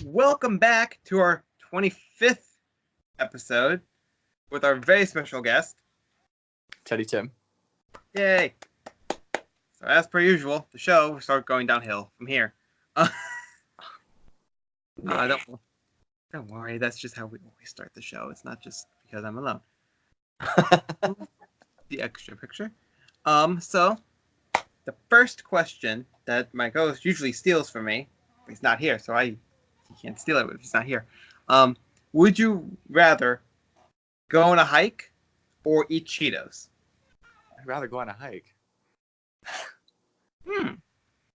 Welcome back to our 25th episode with our very special guest, Teddy Tim. Yay! So as per usual, the show will start going downhill from here. Don't worry, that's just how we always start the show. It's not just because I'm alone. The extra picture. So the first question that my host usually steals from me, he's not here, so he can't steal it if he's not here. Would you rather go on a hike or eat Cheetos? I'd rather go on a hike.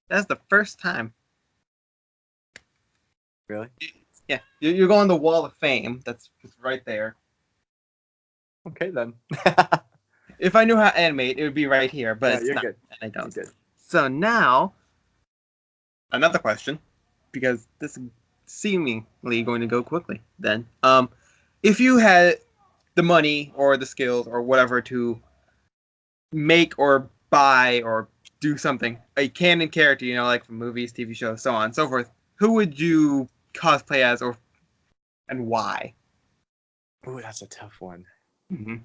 That's the first time. Really? Yeah, you're going to the Wall of Fame. That's right there. Okay, then. If I knew how to animate, it would be right here, but it's you're not. good. I don't. You're good. So now, another question, because this is seemingly going to go quickly. Then, if you had the money or the skills or whatever to make or buy or do something, a canon character, like from movies, TV shows, so on and so forth, who would you cosplay as, and why? Ooh, that's a tough one. Mm-hmm.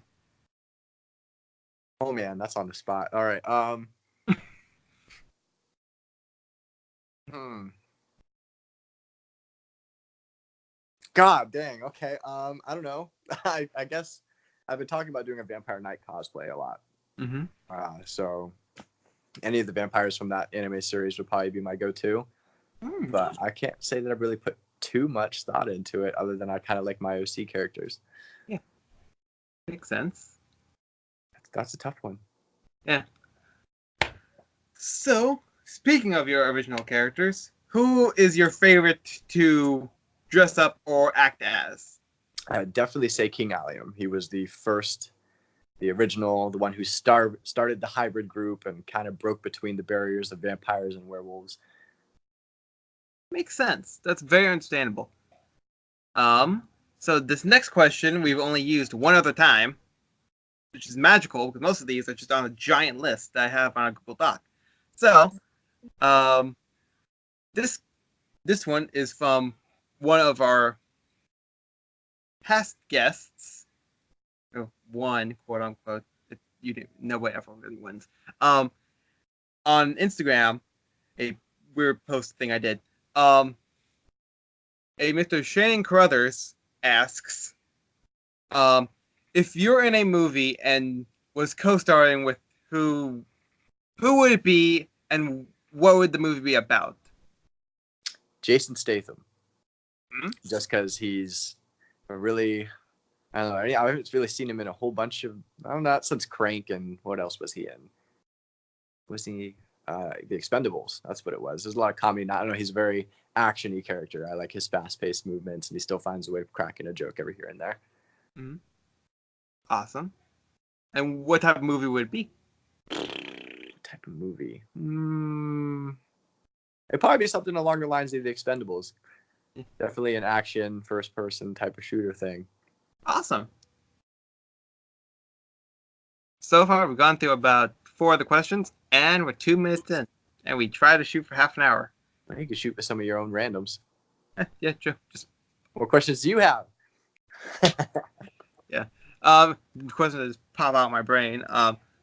Oh man, that's on the spot. All right. God dang. Okay. I don't know. I guess I've been talking about doing a Vampire Knight cosplay a lot. Mm-hmm. So any of the vampires from that anime series would probably be my go-to. But I can't say that I've really put too much thought into it, other than I kind of like my OC characters. Yeah, makes sense. That's a tough one. Yeah. So, speaking of your original characters, who is your favorite to dress up or act as? I'd definitely say King Allium. He was the original, the one who started the hybrid group and kind of broke between the barriers of vampires and werewolves. Makes sense. That's very understandable. So this next question we've only used one other time, which is magical because most of these are just on a giant list that I have on a Google Doc. So, this one is from one of our past guests. One, quote unquote. Nobody ever really wins. On Instagram, a weird post thing I did. A Mr. Shannon Carruthers asks, if you're in a movie and was co-starring with who would it be, and what would the movie be about? Jason Statham. Just because he's a really, I don't know, I haven't really seen him in a whole bunch of, I don't know, since Crank, and what else was he in? Was he The Expendables? That's what it was. There's a lot of comedy. I don't know, he's a very action-y character. I like his fast-paced movements, and he still finds a way of cracking a joke every here and there. Mm-hmm. Awesome. And what type of movie would it be? Type of movie? It'd probably be something along the lines of The Expendables. Definitely an action, first-person type of shooter thing. Awesome. So far, we've gone through about 4 of the questions, and we're 2 minutes in. And we try to shoot for half an hour. Well, you can shoot with some of your own randoms. Yeah, true. Just what questions do you have? Yeah. The question just pop out of my brain.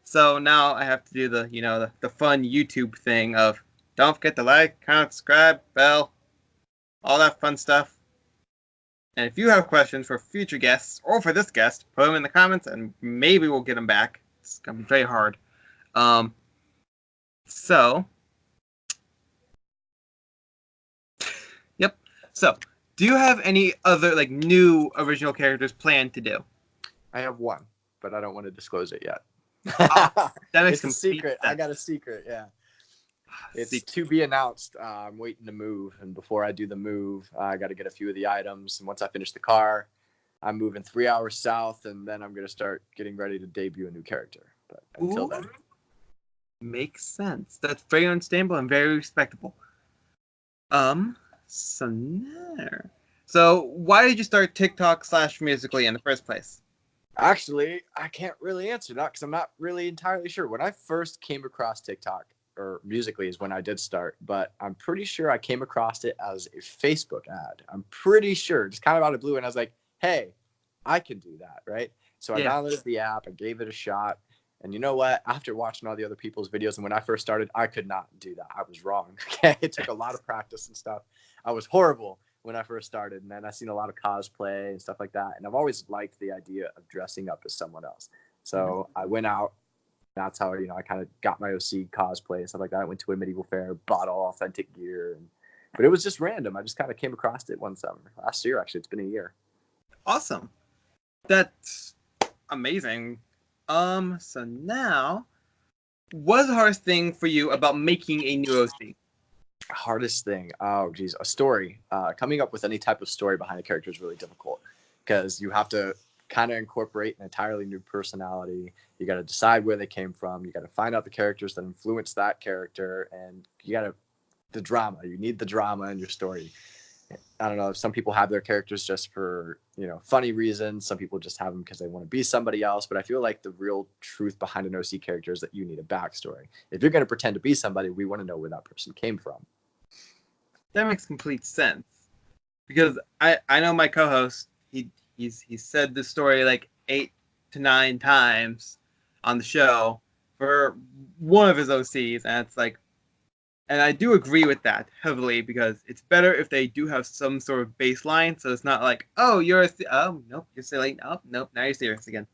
So now I have to do the fun YouTube thing of don't forget to like, comment, subscribe, bell, all that fun stuff. And if you have questions for future guests or for this guest, put them in the comments and maybe we'll get them back. It's gonna be very hard. So, yep. So, do you have any other new original characters planned to do? I have one, but I don't want to disclose it yet. That makes it's a secret. Sense. I got a secret. Yeah. It's to be announced. I'm waiting to move, and before I do the move, I got to get a few of the items. And once I finish the car, I'm moving 3 hours south, and then I'm going to start getting ready to debut a new character. But until then, makes sense. That's very understandable and very respectable. So why did you start TikTok / Musically in the first place? Actually, I can't really answer that because I'm not really entirely sure. When I first came across TikTok, or Musically is when I did start, but I'm pretty sure I came across it as a Facebook ad. I'm pretty sure, just kind of out of blue, and I was like, hey, I can do that, right? So I Yeah. downloaded the app, I gave it a shot, and you know what? After watching all the other people's videos, and when I first started, I could not do that. I was wrong. Okay, it took a lot of practice and stuff. I was horrible when I first started, and then I seen a lot of cosplay and stuff like that, and I've always liked the idea of dressing up as someone else. So I went out. That's how I kind of got my OC cosplay and stuff like that. I went to a medieval fair, bought all authentic gear, but it was just random. I just kind of came across it one summer last year. Actually, it's been a year. Awesome. That's amazing. So now, what's the hardest thing for you about making a new OC? Hardest thing, oh geez, a story. Coming up with any type of story behind a character is really difficult because you have to kind of incorporate an entirely new personality. You got to decide where they came from. You got to find out the characters that influence that character, and the drama. You need the drama in your story. I don't know if some people have their characters just for funny reasons. Some people just have them because they want to be somebody else. But I feel like the real truth behind an OC character is that you need a backstory. If you're going to pretend to be somebody, we want to know where that person came from. That makes complete sense because I know my co-host. He's said this story like 8 to 9 times on the show for one of his OCs, and it's like, and I do agree with that heavily because it's better if they do have some sort of baseline, so it's not like, oh, oh nope, you're silly, nope, now you're serious again.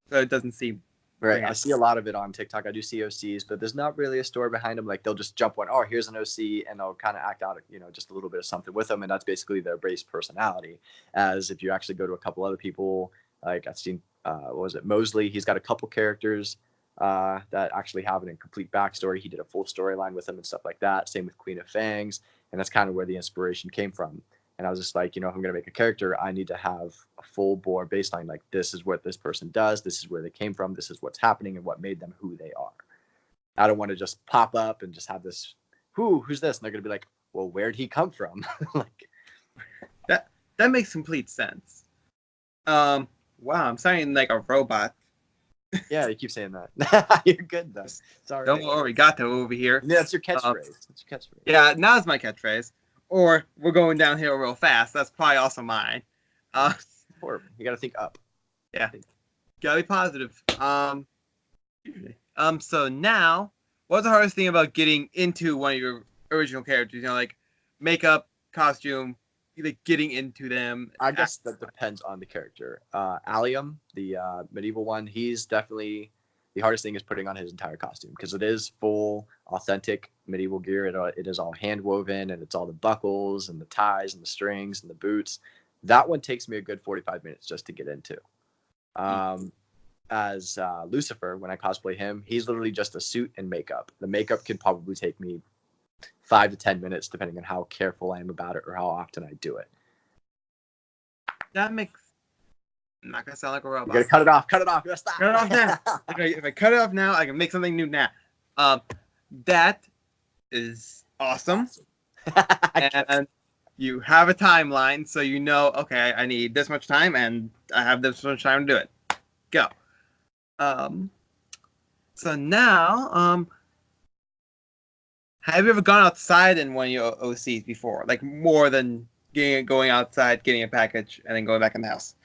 So it doesn't seem right. I see a lot of it on TikTok. I do see OCs, but there's not really a story behind them. Like they'll just jump one, oh, here's an OC, and they'll kind of act out, just a little bit of something with them, and that's basically their base personality. As if you actually go to a couple other people, like I've seen, what was it, Mosley? He's got a couple characters that actually have an incomplete backstory. He did a full storyline with them and stuff like that. Same with Queen of Fangs, and that's kind of where the inspiration came from. And I was just like, if I'm going to make a character, I need to have a full bore baseline. Like, this is what this person does. This is where they came from. This is what's happening and what made them who they are. I don't want to just pop up and just have this, who's this? And they're going to be like, well, where'd he come from? Like, that makes complete sense. Wow, I'm sounding like a robot. Yeah, you keep saying that. You're good though. Sorry. Don't worry, got to over here. Yeah, that's your catchphrase. That's your catchphrase. Yeah, now it's my catchphrase. Or we're going downhill real fast. That's probably also mine. Or you got to think up. Yeah, gotta be positive. So now, what's the hardest thing about getting into one of your original characters? Like makeup, costume, like getting into them. I guess that depends on the character. Allium, the medieval one, he's definitely the hardest thing is putting on his entire costume because it is full, authentic medieval gear. It is all hand woven, and it's all the buckles and the ties and the strings and the boots. That one takes me a good 45 minutes just to get into. As Lucifer, when I cosplay him, he's literally just a suit and makeup. The makeup can probably take me 5 to 10 minutes, depending on how careful I am about it or how often I do it. That makes... I'm not going to sound like a robot. You gotta cut it off. You gotta stop. Cut it off now. If I cut it off now, I can make something new now. That is awesome. And you have a timeline, so you know, okay, I need this much time, and I have this much time to do it. Go. So now, have you ever gone outside in one of your OCs before? Like more than going outside, getting a package, and then going back in the house?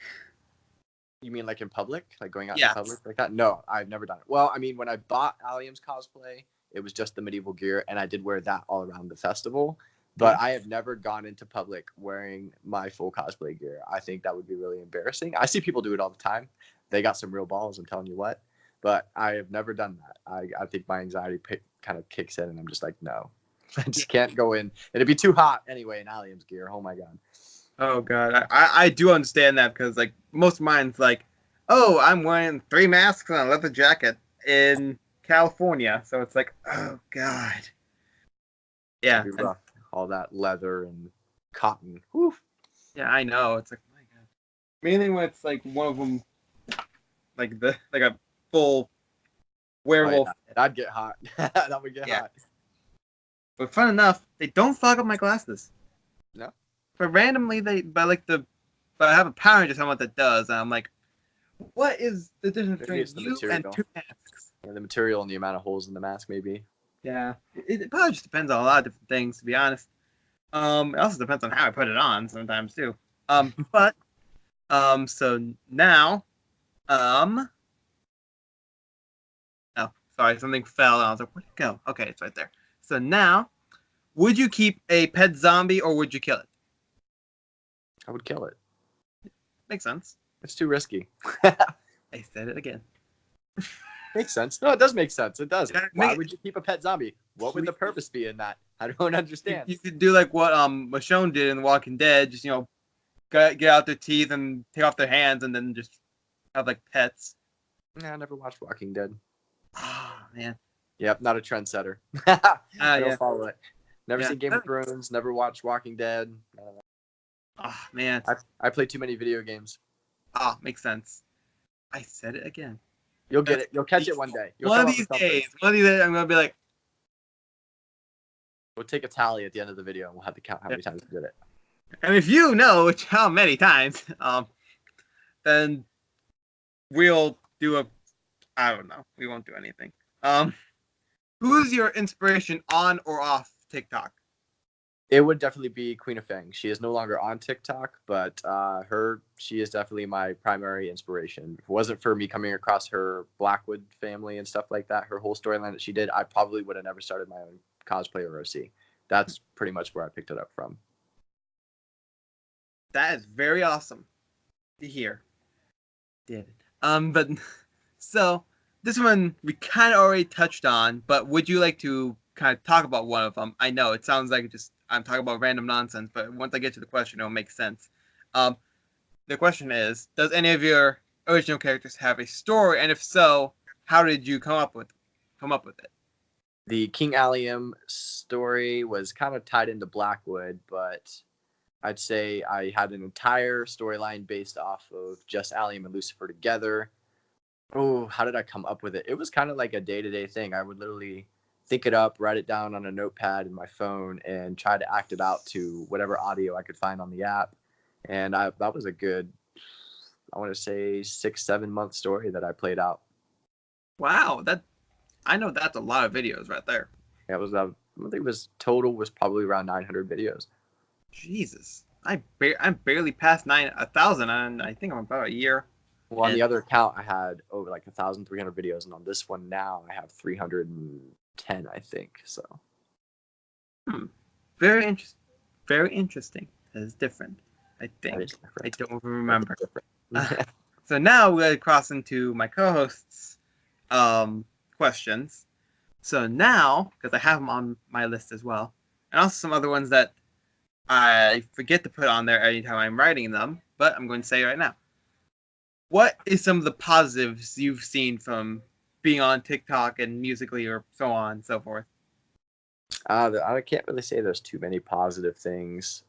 You mean like in public? Like going out in public like that? No, I've never done it. Well, I mean, when I bought Allium's cosplay, it was just the medieval gear, and I did wear that all around the festival. But I have never gone into public wearing my full cosplay gear. I think that would be really embarrassing. I see people do it all the time. They got some real balls, I'm telling you what. But I have never done that. I think my anxiety kind of kicks in, and I'm just like, no. I just can't go in. It'd be too hot anyway in Allium's gear. Oh, my God. Oh, God. I do understand that because, like, most of mine's like, oh, I'm wearing 3 masks and a leather jacket in California. So it's like, oh, God. Yeah. All that leather and cotton. Whew. Yeah, I know. It's like, oh my God. Mainly when it's like one of them, like a full werewolf. Oh, yeah. That'd get hot. That would get hot. But fun enough, they don't fog up my glasses. No. But randomly, but I have a Power Ranger someone that does, and I'm like, what is the difference between you and 2 masks? Yeah, the material and the amount of holes in the mask, maybe. Yeah, it probably just depends on a lot of different things, to be honest. It also depends on how I put it on sometimes too. But so now, oh, sorry, something fell, and I was like, where'd it go? Okay, it's right there. So now, would you keep a pet zombie or would you kill it? I would kill it. Makes sense. It's too risky. I said it again. Makes sense. No, it does make sense. It does. Yeah, Why would you keep a pet zombie? What would the We- purpose be in that? I don't understand. You could do like what Michonne did in The Walking Dead, just get out their teeth and take off their hands, and then just have like pets. Nah, I never watched Walking Dead. Oh man. Yep, not a trendsetter. I don't Yeah. follow it. Never Yeah. seen Game of Thrones. Never watched Walking Dead. Oh man. I play too many video games. Makes sense. I said it again. You'll get it. You'll catch it one day. One of these days, I'm gonna be like, we'll take a tally at the end of the video, and we'll have to count how many times we did it. and if you know how many times, then we'll do a. I don't know. We won't do anything. Who's your inspiration on or off TikTok? It would definitely be Queen of Fang. She is no longer on TikTok, but she is definitely my primary inspiration. If it wasn't for me coming across her Blackwood family and stuff like that, her whole storyline that she did, I probably would have never started my own cosplay or OC. That's pretty much where I picked it up from. That is very awesome to hear, David. But so this one we kind of already touched on, but would you like to kind of talk about one of them? I know it sounds like just I'm talking about random nonsense, but once I get to the question, it'll make sense. The question is, does any of your original characters have a story, and if so, how did you come up with it? The King Allium story was kind of tied into Blackwood, but I'd say I had an entire storyline based off of just Allium and Lucifer together. Oh, how did I come up with it? It was kind of like a day-to-day thing. I would literally think it up, write it down on a notepad in my phone, and try to act it out to whatever audio I could find on the app. And that was a good, I want to say 6-7 month story that I played out. Wow, I know that's a lot of videos right there. Yeah, it was I think it was total was probably around 900 videos. Jesus, I'm barely past 1,000, and I think I'm about a year. Well, on the other account, I had over like 1,300 videos, and on this one now, I have 310, I think. So, very interesting. Very interesting. That is different. I think. I don't remember. So now we're gonna cross into my co-hosts' questions. So now, because I have them on my list as well, and also some other ones that I forget to put on there anytime I'm writing them, but I'm going to say right now. What is some of the positives you've seen from being on TikTok and Musically or so on and so forth? I can't really say there's too many positive things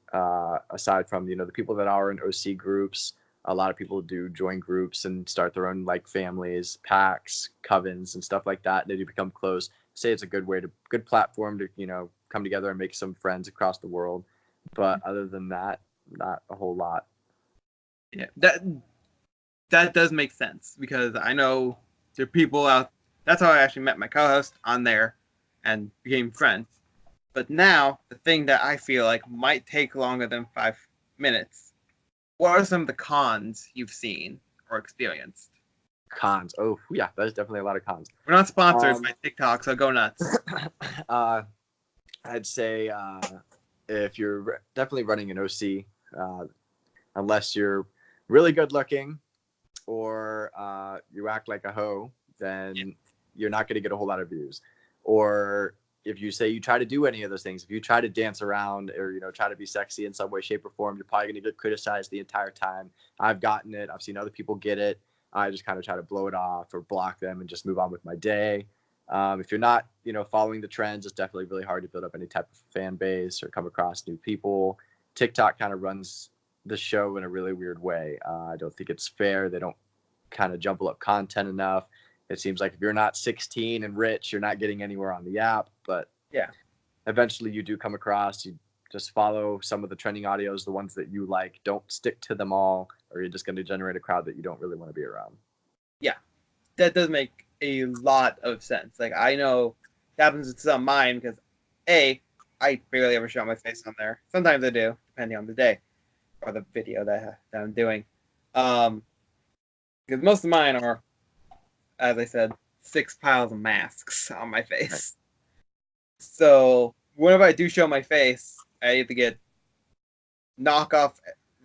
aside from the people that are in OC groups. A lot of people do join groups and start their own like families, packs, covens, and stuff like that. They do become close. Say it's a good platform to come together and make some friends across the world. But other than that, not a whole lot. Yeah, that does make sense because I know there are people out. That's how I actually met my co-host on there and became friends. But now the thing that I feel like might take longer than 5 minutes. What are some of the cons you've seen or experienced? Cons. Oh, yeah, there's definitely a lot of cons. We're not sponsored by TikTok, so go nuts. I'd say if you're definitely running an OC, unless you're really good looking or you act like a hoe, then you're not going to get a whole lot of views. Or if you say you try to do any of those things, if you try to dance around or try to be sexy in some way, shape, or form, you're probably going to get criticized the entire time. I've gotten it. I've seen other people get it. I just kind of try to blow it off or block them and just move on with my day. If you're not, following the trends, it's definitely really hard to build up any type of fan base or come across new people. TikTok kind of runs the show in a really weird way. I don't think it's fair. They don't kind of jumble up content enough. It seems like if you're not 16 and rich, you're not getting anywhere on the app. But yeah, eventually you do come across. You just follow some of the trending audios, the ones that you like. Don't stick to them all, or you're just going to generate a crowd that you don't really want to be around. Yeah, that does make a lot of sense. Like I know happens with some of mine because I barely ever show my face on there. Sometimes I do, depending on the day or the video that I'm doing. Because most of mine are, as I said, 6 piles of masks on my face. Right. So whenever I do show my face, I either get knockoff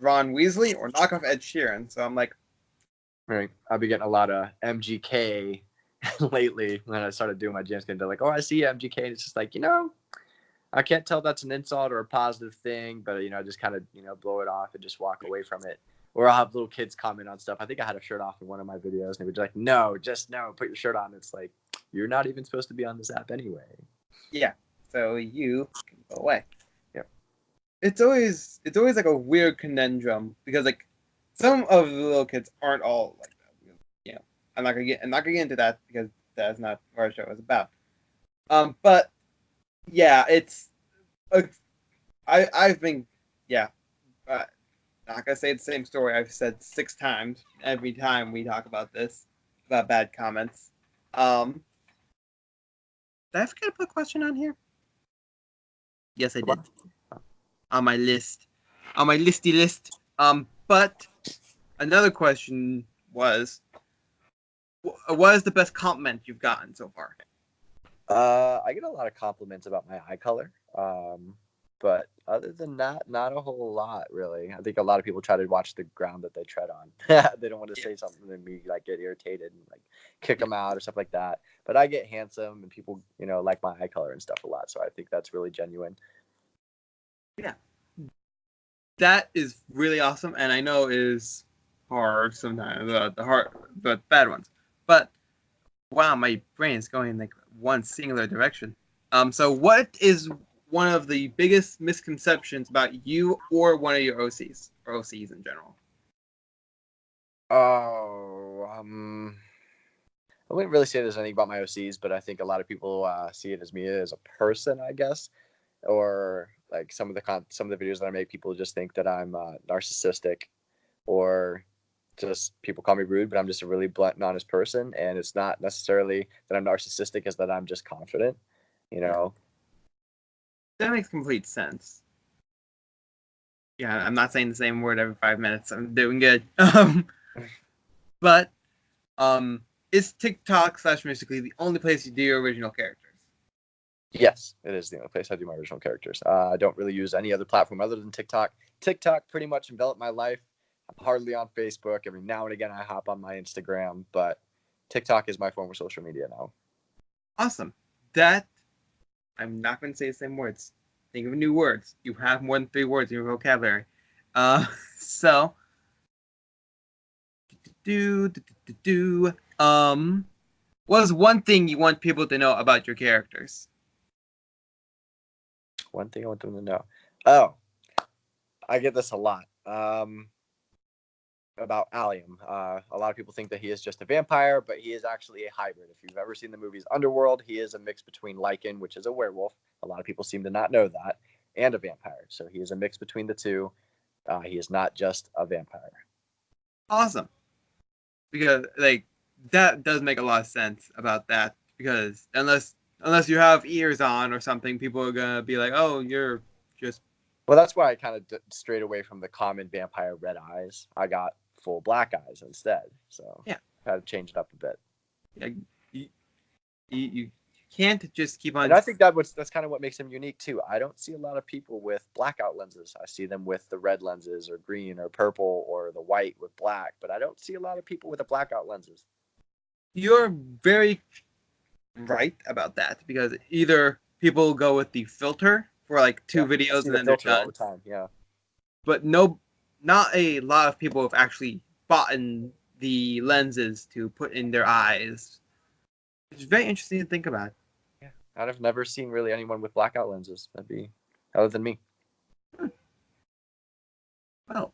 Ron Weasley or knockoff Ed Sheeran. So I'm like, right. I've been getting a lot of MGK lately when I started doing my jam skin. They're like, "Oh, I see MGK," and it's just like, I can't tell if that's an insult or a positive thing, but I just kind of blow it off and just walk away from it. Or I'll have little kids comment on stuff. I think I had a shirt off in one of my videos, and they were like, "No, just no, put your shirt on." It's like, you're not even supposed to be on this app anyway. yeah. So you can go away. Yep. It's always like a weird conundrum because like some of the little kids aren't all like that. I'm not gonna get into that because that's not what our show is about. But yeah, it's I've been not gonna say the same story I've said 6 times every time we talk about this about bad comments. Did I forget to put a question on here? Yes, I did. On my list, on my listy list. But another question was, what is the best compliment you've gotten so far? I get a lot of compliments about my eye color. But other than that, not a whole lot, really. I think a lot of people try to watch the ground that they tread on. They don't want to say something and me like get irritated and like kick them out or stuff like that. But I get handsome and people, like my eye color and stuff a lot. So I think that's really genuine. Yeah. That is really awesome. And I know is hard sometimes, the bad ones. But wow, my brain is going like one singular direction. So what is one of the biggest misconceptions about you or one of your OCs or OCs in general? Oh, I wouldn't really say there's anything about my OCs, but I think a lot of people see it as me as a person, I guess, or like some of the videos that I make, people just think that I'm narcissistic, or just people call me rude, but I'm just a really blunt and honest person, and it's not necessarily that I'm narcissistic, it's that I'm just confident, That makes complete sense. Yeah, I'm not saying the same word every 5 minutes. I'm doing good. But is TikTok/Musically the only place you do your original characters? Yes, it is the only place I do my original characters. I don't really use any other platform other than TikTok. TikTok pretty much enveloped my life. I'm hardly on Facebook. Every now and again, I hop on my Instagram, but TikTok is my form of social media now. Awesome. I'm not going to say the same words. Think of new words. You have more than 3 words in your vocabulary. So, what is one thing you want people to know about your characters? One thing I want them to know. Oh, I get this a lot. About Allium. A lot of people think that he is just a vampire, but he is actually a hybrid. If you've ever seen the movies Underworld, he is a mix between Lycan, which is a werewolf. A lot of people seem to not know that, and a vampire. So he is a mix between the two. He is not just a vampire. Awesome. Because like that does make a lot of sense about that. Because unless you have ears on or something, people are gonna be like, "Oh, you're just." Well, that's why I kind of strayed away from the common vampire red eyes. I got full black eyes instead. So yeah, had to change it up a bit. Yeah, you can't just keep on. And I think that's kind of what makes him unique too. I don't see a lot of people with blackout lenses. I see them with the red lenses or green or purple or the white with black, but I don't see a lot of people with the blackout lenses. You're very right about that because either people go with the filter for like 2 videos and then they're done. All the time, yeah. But not a lot of people have actually bought the lenses to put in their eyes. It's very interesting to think about. Yeah, I've never seen really anyone with blackout lenses. That'd be other than me. Well,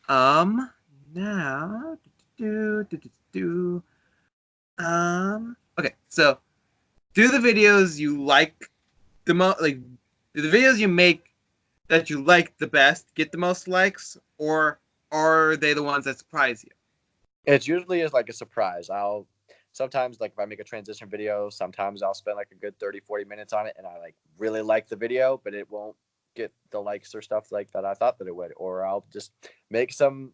now, okay, so do the videos you like the most, like, do the videos you make that you like the best get the most likes, or are they the ones that surprise you? It usually is like a surprise. sometimes like if I make a transition video, sometimes I'll spend like a good 30-40 minutes on it, and I like really like the video, but it won't get the likes or stuff like that I thought that it would. Or I'll just make some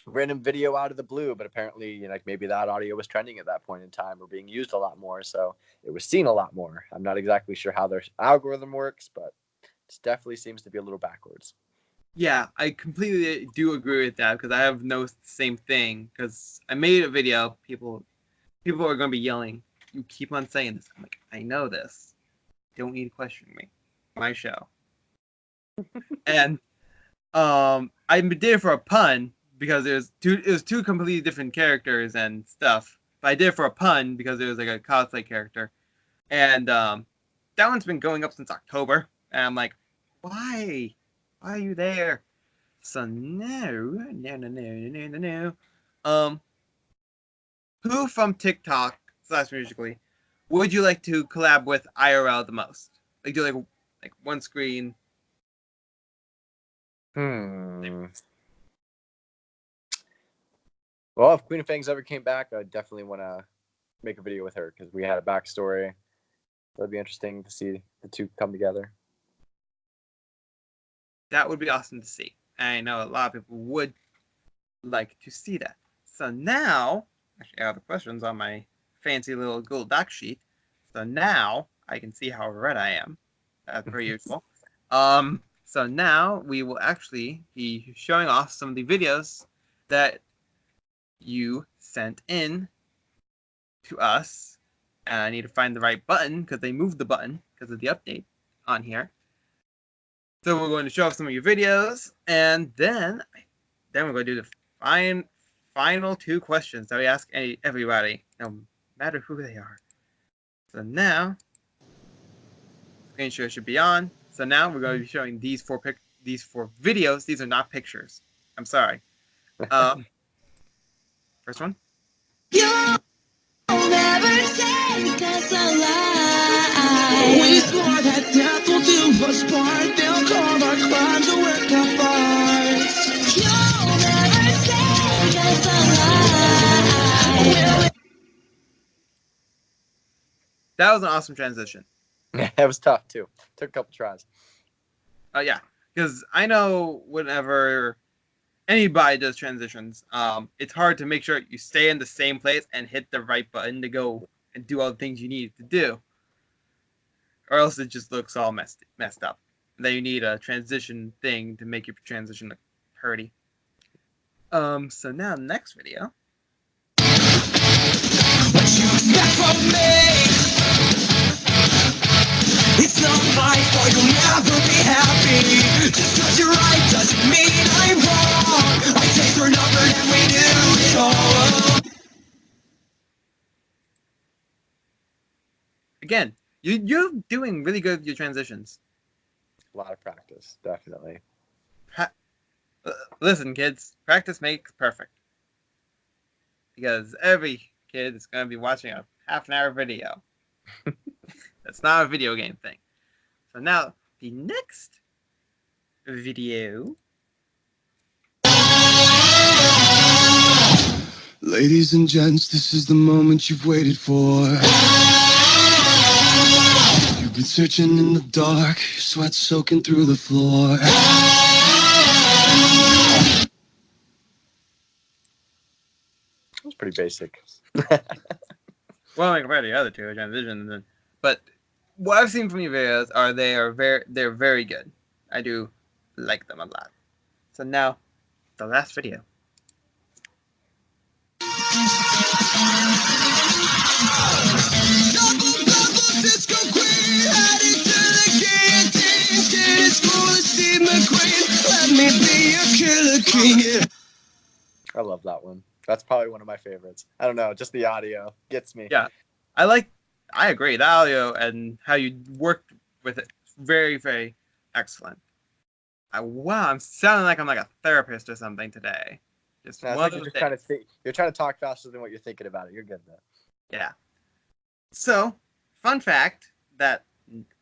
random video out of the blue, but apparently, you know, like maybe that audio was trending at that point in time or being used a lot more, so it was seen a lot more. I'm not exactly sure how their algorithm works, but it definitely seems to be a little backwards. Yeah, I completely do agree with that because I have noticed the same thing. Because I made a video, people are going to be yelling, "You keep on saying this." I'm like, I know this. Don't need to question me. My show. And I did it for a pun because it was two completely different characters and stuff. But I did it for a pun because it was like a cosplay character, and that one's been going up since October. And I'm like, why? Why are you there? So no. Who from TikTok / Musically would you like to collab with IRL the most? Like do like one screen. Well, if Queen of Fangs ever came back, I definitely want to make a video with her because we had a backstory. That'd be interesting to see the two come together. That would be awesome to see. I know a lot of people would like to see that. So now, actually, I have the questions on my fancy little Google Doc sheet. So now I can see how red I am, as per usual. So now we will actually be showing off some of the videos that you sent in to us. And I need to find the right button because they moved the button because of the update on here. So we're going to show off some of your videos, and then we're going to do the final two questions that we ask everybody, no matter who they are. So now, screen share should be on. So now we're going to be showing these four videos. These are not pictures. I'm sorry. First one. You'll never take us alive. We swore that death will do us part. They'll call our crimes a work of art. You'll never take us alive. That was an awesome transition. It was tough too. Took a couple tries. Oh yeah, because I know whenever anybody does transitions, it's hard to make sure you stay in the same place and hit the right button to go and do all the things you need to do, or else it just looks all messed up. And then you need a transition thing to make your transition look pretty. So now next video. What you expect from me? It's not my fault, you'll never be happy. Just cause you're right doesn't mean I'm wrong. I take your number and we do it all. Again, you're doing really good with your transitions. A lot of practice, definitely. Listen, kids, practice makes perfect. Because every kid is going to be watching a half-an-hour video. That's not a video game thing. So now, the next video. Ladies and gents, this is the moment you've waited for. You've been searching in the dark, your sweat soaking through the floor. It was pretty basic. Well, compared to the other two transitions, but what I've seen from your videos are they're very good. I do like them a lot. So now, the last video. I love that one. That's probably one of my favorites. I don't know, just the audio gets me. Yeah, I agree. The audio and how you worked with it, very, very excellent. Wow, I'm sounding like I'm like a therapist or something today. Just No, one you're of the just trying to things. you're trying to talk faster than what you're thinking about it. You're good though. Yeah. So, fun fact that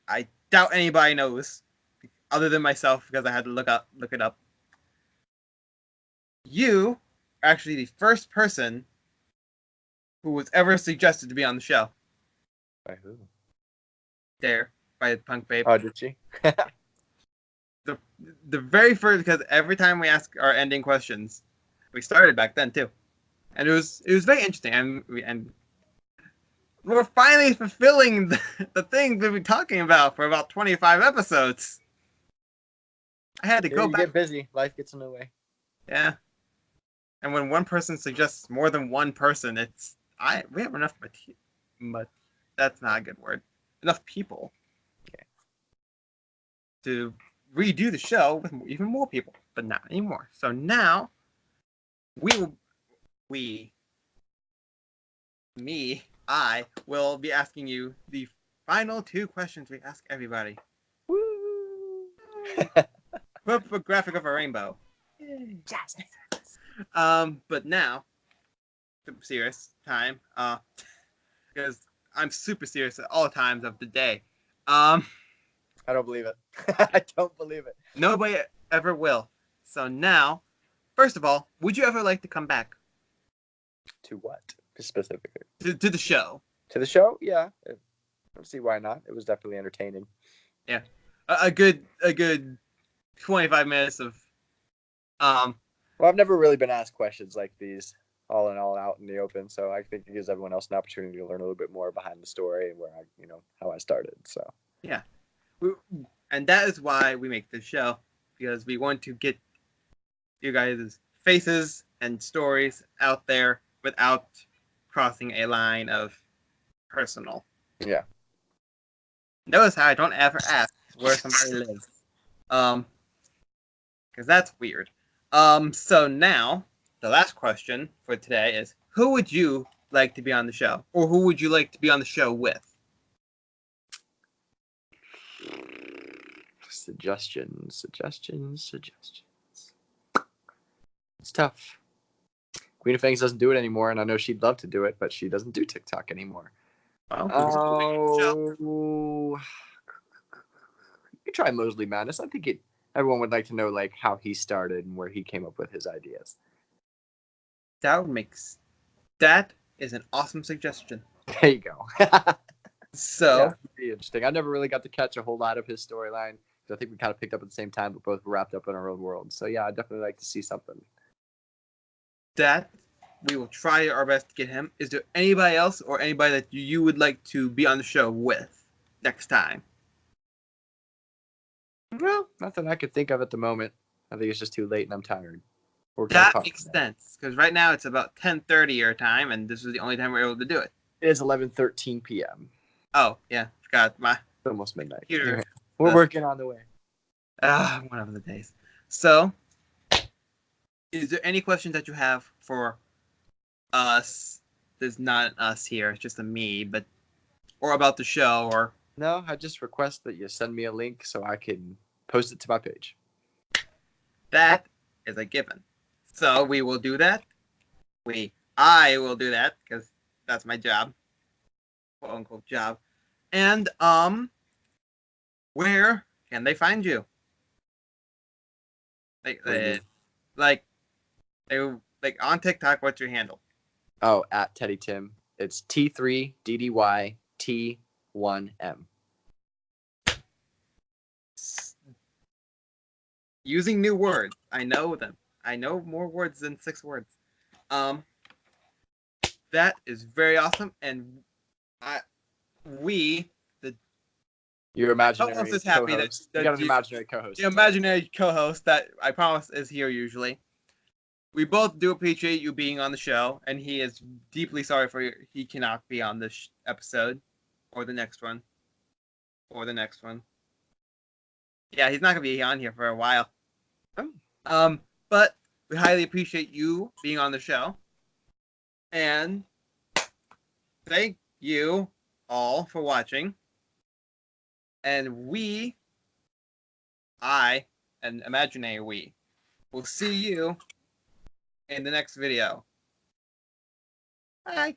I doubt anybody knows, other than myself, because I had to look it up. You are actually the first person who was ever suggested to be on the show. By who? Dare by the Punk Babe. Oh, did she? The very first, because every time we ask our ending questions, we started back then too, and it was very interesting, and we're finally fulfilling the things we've been talking about for about 25 episodes. I had to go You back. get busy. Life gets in the way. Yeah. And when one person suggests more than one person, we have enough that's not a good word. Enough people to redo the show with even more people, but not anymore. So now I will be asking you the final 2 questions we ask everybody. Woo! Put a graphic of a rainbow. Yes. But now, serious time, because I'm super serious at all times of the day. I don't believe it. I don't believe it. Nobody ever will. So now, first of all, would you ever like to come back To what specifically? to the show? To the show? Yeah. I don't see why not. It was definitely entertaining. Yeah, a good 25 minutes of Well, I've never really been asked questions like these all in all out in the open, so I think it gives everyone else an opportunity to learn a little bit more behind the story and where how I started. So yeah, and that is why we make this show, because we want to get you guys' faces and stories out there without crossing a line of personal. yeah. Notice how I don't ever ask where somebody lives, because that's weird. So now the last question for today is: who would you like to be on the show, or who would you like to be on the show with? Suggestions. It's tough. Queen of Fangs doesn't do it anymore, and I know she'd love to do it, but she doesn't do TikTok anymore. Oh, you try Mosley Madness. I think everyone would like to know like how he started and where he came up with his ideas. That is an awesome suggestion. There you go. So yeah, pretty interesting. I never really got to catch a whole lot of his storyline because I think we kind of picked up at the same time, but both were wrapped up in our own world. So yeah, I'd definitely like to see something. that we will try our best to get him. Is there anybody else or anybody that you would like to be on the show with next time? Well, nothing I could think of at the moment. I think it's just too late and I'm tired. That makes sense, because right now it's about 10:30 your time, and this is the only time we're able to do it. It is 11:13 p.m. Oh, yeah. Forgot my It's almost midnight. computer. We're working on the way. One of the days. So, is there any questions that you have for us? There's not an us here, it's just a me, or about the show, or No, I just request that you send me a link so I can post it to my page. that is a given. So we will do that. I will do that because that's my job, quote unquote job. And where can they find you? Like on TikTok, what's your handle? Oh, at Teddy Tim. It's T3ddy T1M. Using new words. I know them. I know more words than 6 words. That is very awesome, and Your imaginary co-host is happy co-host. that You got an imaginary co-host. The imaginary co-host that I promise is here usually. We both do appreciate you being on the show, and he is deeply sorry he cannot be on this episode, or the next one, or the next one. Yeah, he's not gonna be on here for a while. But we highly appreciate you being on the show, and thank you all for watching. And I, an imaginary we, will see you in the next video. Bye.